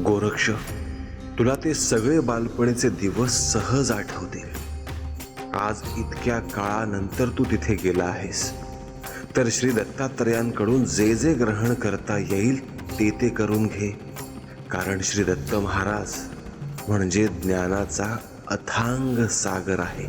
गोरक्ष, तुला ते सगळे बालपणीचे दिवस सहज आठवतील. आज इतक्या काळानंतर तू तिथे गेला आहेस, तर श्री दत्तात्रयांकडून जे जे ग्रहण करता येईल ते करून घे. कारण श्री दत्त महाराज म्हणजे ज्ञानाचा अथांग सागर आहे.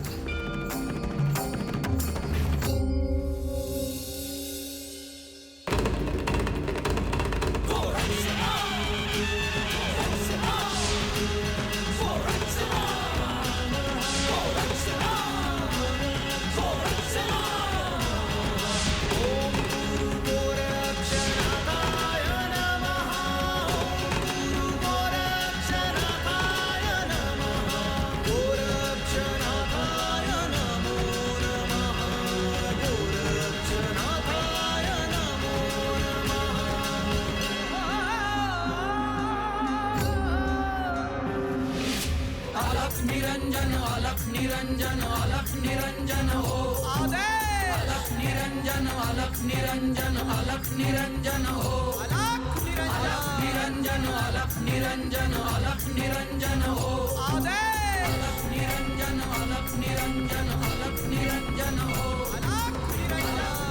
निरंजन अलख निरंजन अलख निरंजन हो अलख निरंजन अलख निरंजन अलख निरंजन हो अलख निरंजन अलख निरंजन अलख निरंजन हो अलख निरंजन अलख निरंजन अलख निरंजन हो अलख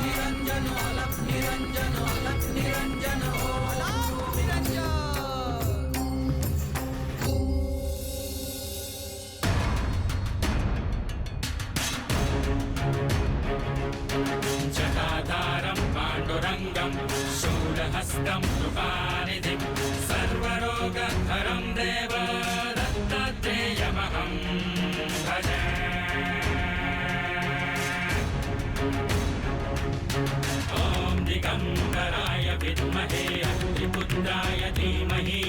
निरंजन अलख निरंजन अलख निरंजन हो अलख निरंजन. जटाधारं पाण्डुरङ्गं शूलहस्तं कृपानिधिं सर्वरोगहरं देव दत्तात्रेयमहं भजे. ॐ दिगम्बराय विद्महे अग्निपुत्राय धीमहि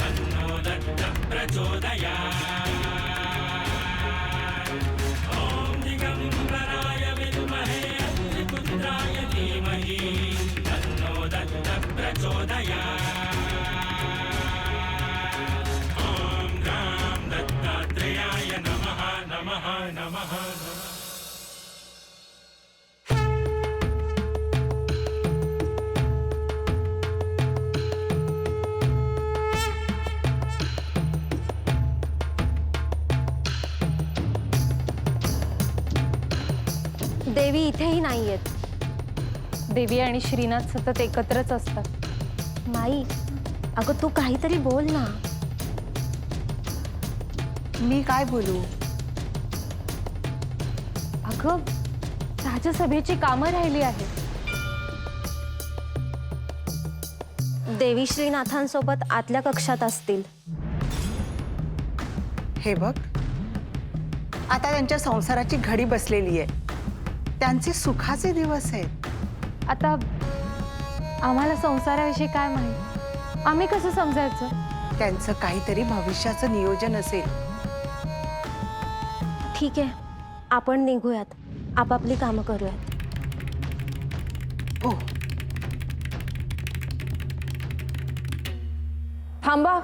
तन्नो दत्तः प्रचोदयात्. ॐ दिगम्बराय विद्महे अग्निपुत्राय धीमहि तन्नो दत्तः प्रचोदयात्. ॐ राम दत्तात्रेयाय नमः नमः नमः नमः. देवी इथेही नाहीयेत. देवी आणि श्रीनाथ सतत एकत्रच असतात. माई, अगं तू काहीतरी बोल ना. मी काय बोलू? अगं राजसभेची कामं राहिली आहेत. देवी श्रीनाथांसोबत आतल्या कक्षात असतील. हे बघ, आता त्यांच्या संसाराची घडी बसलेली आहे. त्यांचे सुखाचे दिवस आहेत. आता आम्हाला संसाराविषयी काय माहिती? आम्ही कसं समजायचं? त्यांचं काहीतरी भविष्याचं नियोजन असेल. ठीक आहे, आपण निघूयात. आपापली कामं करूयात. हो. थांबा.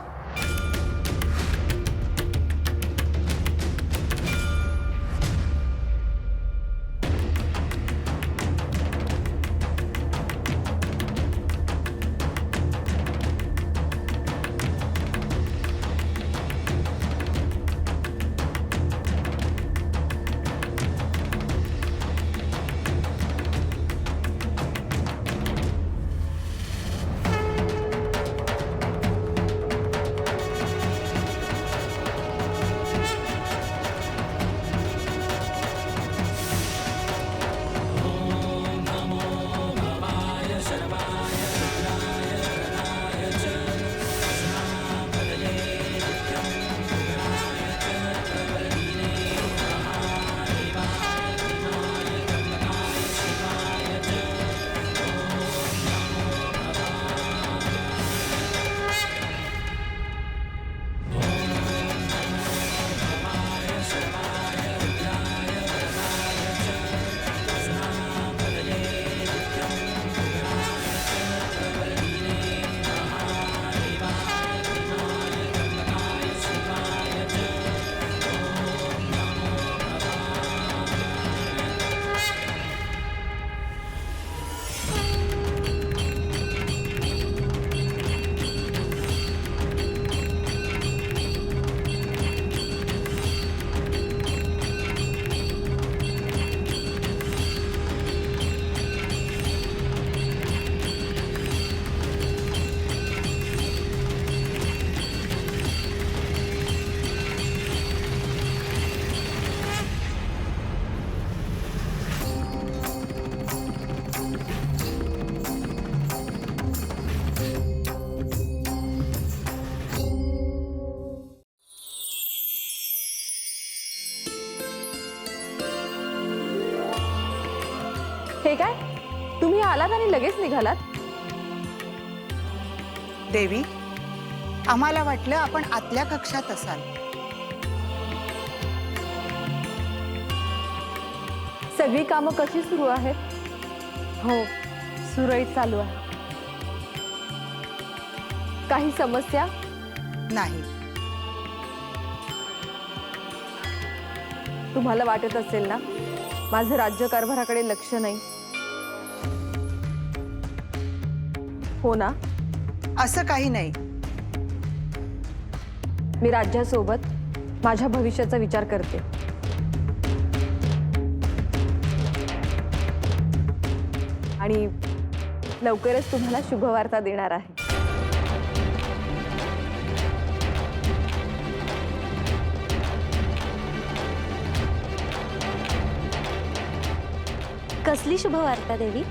आलात आणि लगेच निघालात? देवी, आम्हाला वाटलं आपण आतल्या कक्षात असाल. सगळी कामं कशी सुरू आहेत? हो, सुरळीत चालू आहे. काही समस्या? नाही. तुम्हाला वाटत असेल ना माझं राज्यकारभाराकडे लक्ष नाही, हो ना? असं काही नाही. मी राज्यासोबत माझ्या भविष्याचा विचार करते. आणि लवकरच तुम्हाला शुभवार्ता देणार आहे. कसली शुभवार्ता देवी?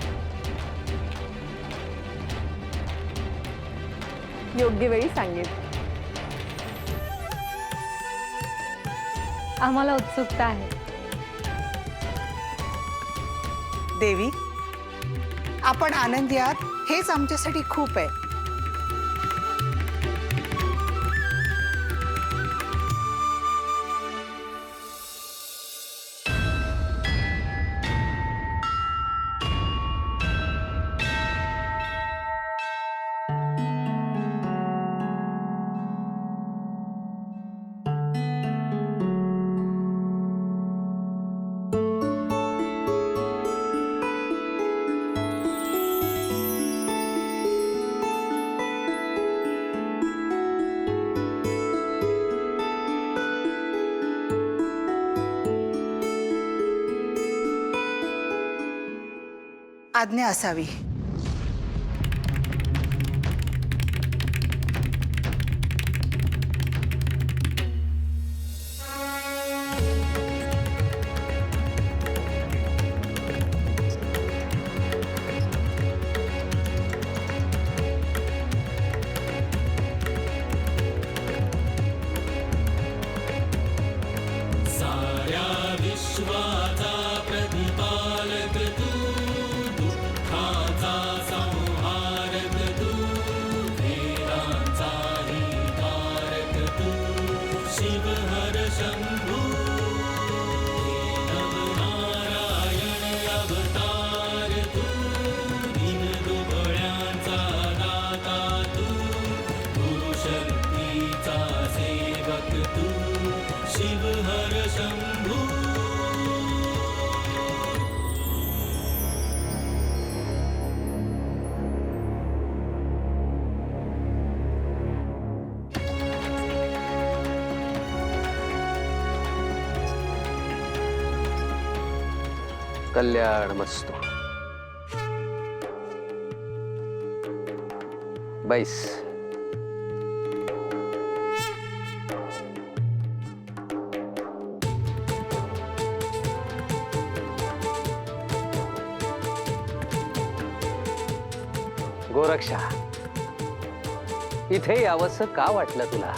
योग्य वेळी सांगेन. आम्हाला उत्सुकता आहे. देवी, आपण आनंदी आहात हेच आमच्यासाठी खूप आहे. आज्ञा असावी. साऱ्या विश्वाचा प्रतिपालक तू, दुःखाचा संहारक तू, वेदांचाही कारक तू, शिव हर शंभू, नवनारायण अवतार तू, दीनदुबळ्यांचा दाता तू, गुरुशक्तीचा सेवक तू, शिव हर शंभू. कल्याण मस्तु. बैस. गोरक्षा, इथे यावंसं का वाटलं तुला?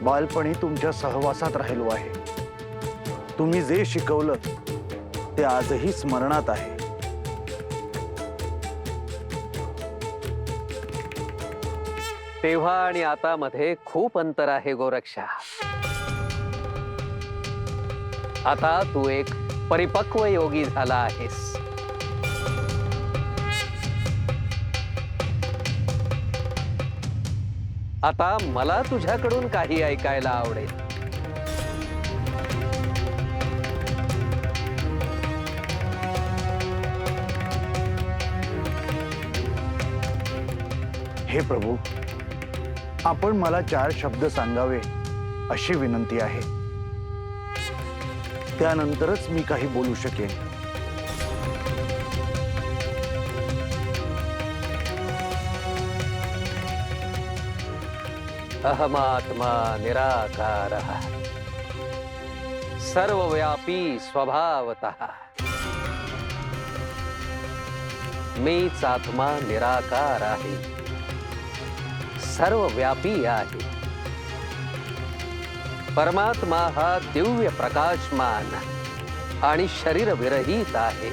बालपणी तुमच्या सहवासात राहिलो आहे. तुम्ही जे शिकवलं ते आजही स्मरणात आहे. तेव्हा आणि आता मध्ये खूप अंतर आहे गोरक्षा. आता तू एक परिपक्व योगी झाला आहेस. आता मला तुझ्याकडून काही ऐकायला आवडेल. हे प्रभू, आपण मला 4 शब्द सांगावे अशी विनंती आहे. त्यानंतरच मी काही बोलू शकेन. अहमात्मा निराकारः सर्वव्यापी स्वभावतः. मीच आत्मा निराकार आहे, सर्वव्यापी आहे. परमात्मा हा दिव्य प्रकाशमान आणि शरीर विरहित आहे.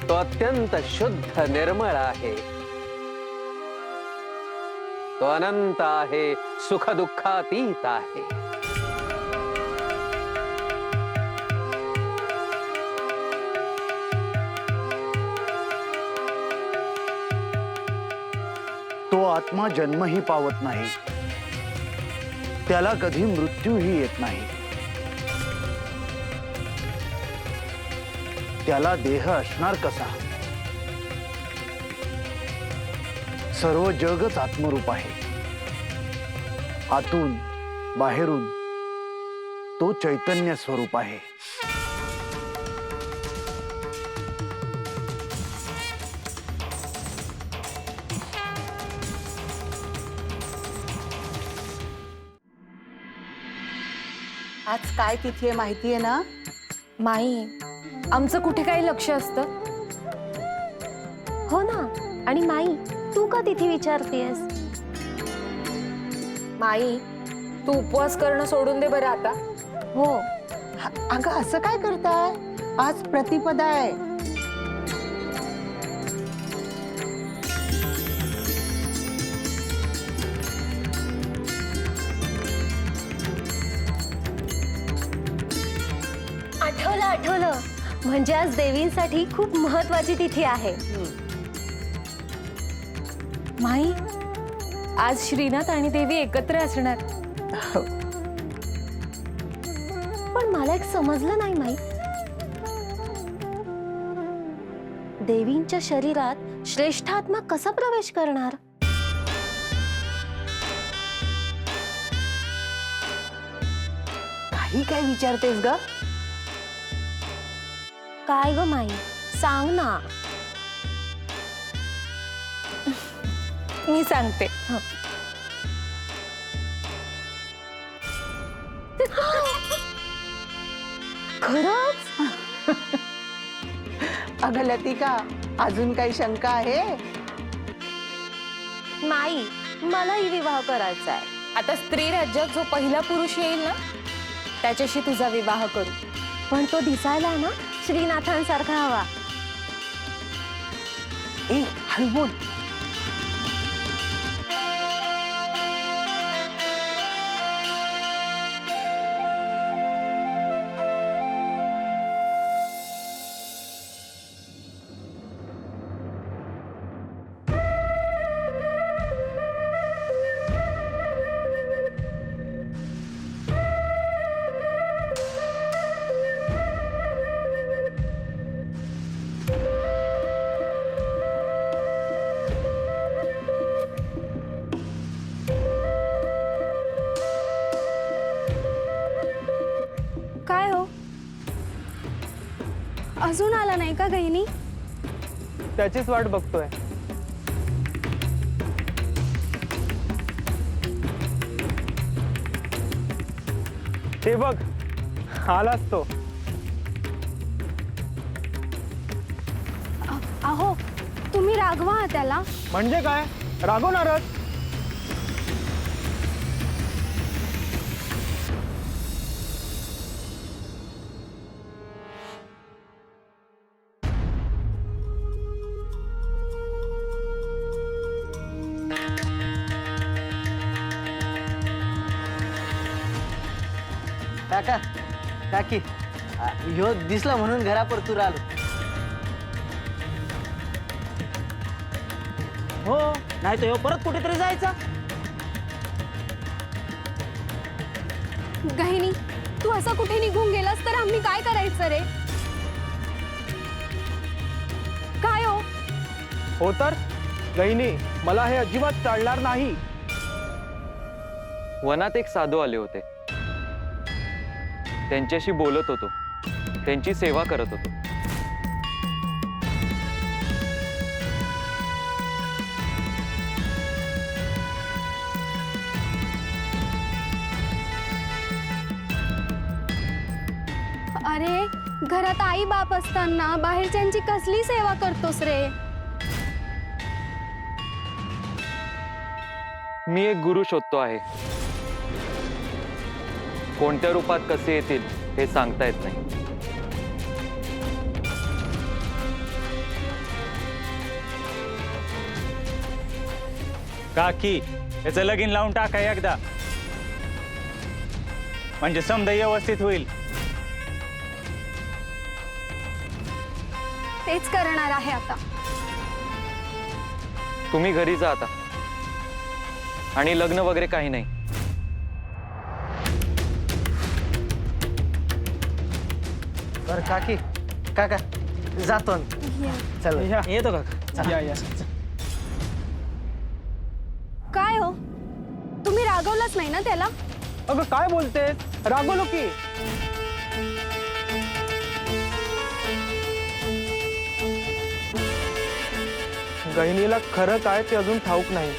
तो अत्यंत शुद्ध निर्मळ आहे. तो अनंत आहे, सुख दुःखातीत आहे. तो आत्मा जन्मही पावत नाही, त्याला कधी मृत्यूही येत नाही. त्याला देह असणार कसा? सर्व जगच आत्मरूप आहे. आतून बाहेरून तो चैतन्य स्वरूप आहे. आज काय तिथी आहे माहिती आहे ना? माई, आमचं कुठे काही लक्ष असतं? हो ना. आणि माई, तू का तिथे विचारतेस? माई, तू उपवास करणं सोडून दे बरं आता. हो. अगं असं काय करताय? आज प्रतिपदा आहे. आठवलं. म्हणजे आज देवींसाठी खूप महत्वाची तिथी आहे. माई, आज श्रीनाथ आणि देवी एकत्र असणार. पण मला एक समजलं नाही माई. देवींच्या शरीरात श्रेष्ठ आत्मा कसा प्रवेश करणार? काही काय विचारतेस ग? काय ग माई, सांग ना. मी सांगते. खरंच? अगं लतिका, अजून काही शंका आहे? माई, मलाही विवाह करायचा आहे. आता स्त्री राज्यात जो पहिला पुरुष येईल ना, त्याच्याशी तुझा विवाह करू. पण तो दिसायला ना श्रीनाथांसारखा हवा. ए, हळू बोल. काय हो, अजून आला नाही का गहिनी? त्याचीच वाट बघतोय. ते बघ, आलाच तो. अहो, तुम्ही रागवा त्याला. म्हणजे काय, रागवणारच. काका, काकी, ह्यो दिसला म्हणून घरापरतूर आलो. हो, नाही तर ह्यो परत कुठेतरी जायचा. गहिनी, तू असं कुठे निघून गेलास तर आम्ही काय करायचं रे? काय हो? हो तर गहिनी, मला हे अजिबात चालणार नाही. वनात एक साधू आले होते. त्यांच्याशी बोलत होतो, त्यांची सेवा करत होतो. अरे, घरात आई बाप असताना बाहेरच्यांची कसली सेवा करतोस रे? मी एक गुरु शोधतो आहे. कोणत्या रूपात कसे येतील हे सांगता येत नाही. काकी याचं लगीन लावून टाका एकदा, म्हणजे समजा व्यवस्थित होईल. तेच करणार आहे आता. तुम्ही घरी जा आता आणि लग्न वगैरे काही नाही. बर काकी काका जातो आम्ही. चल येतो काका. या. काय हो, तुम्ही रागवलंच नाही ना त्याला? अगं काय बोलतेस, रागवलो की. गहिनीला खरं काय ते अजून ठाऊक नाही.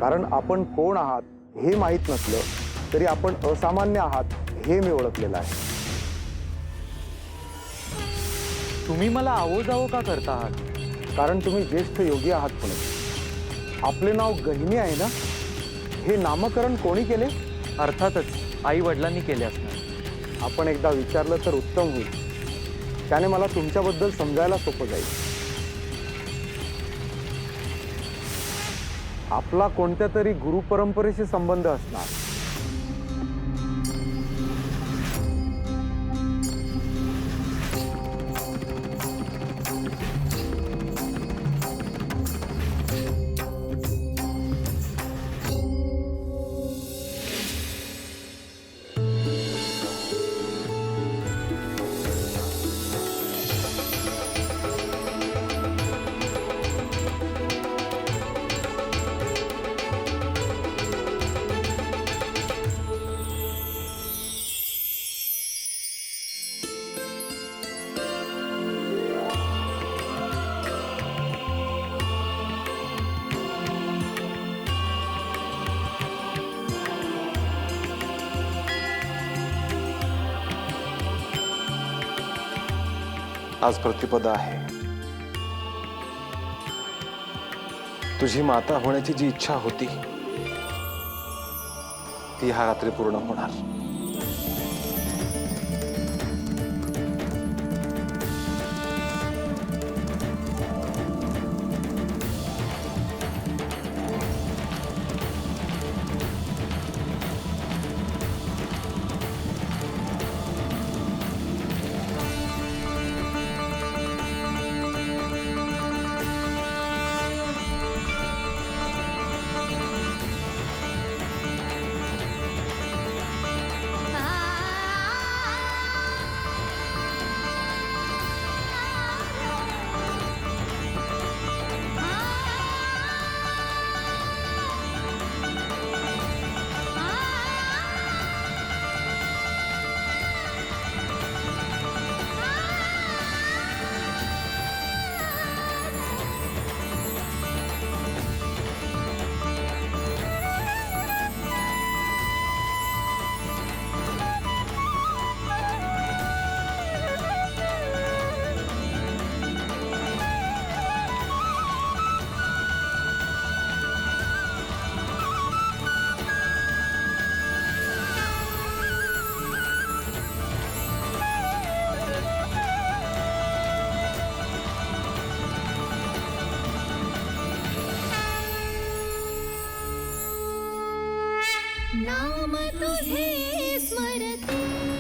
कारण आपण कोण आहात हे माहीत नसलं तरी आपण असामान्य आहात हे मी ओळखलेलं आहे. तुम्ही मला आवो जावो का करता आहात? कारण तुम्ही ज्येष्ठ योगी आहात म्हणून. आपले नाव गहिनी आहे ना, हे नामकरण कोणी केले? अर्थातच आई वडिलांनी केले असणार. आपण एकदा विचारलं तर उत्तम होईल. त्याने मला तुमच्याबद्दल समजायला सोपं जाईल. आपला कोणत्या तरी गुरु परंपरेशी संबंध असणार. आज प्रतिपदा आहे. तुझी माता होण्याची जी इच्छा होती ती ह्या रात्री पूर्ण होणार. नाम तुझे स्मरते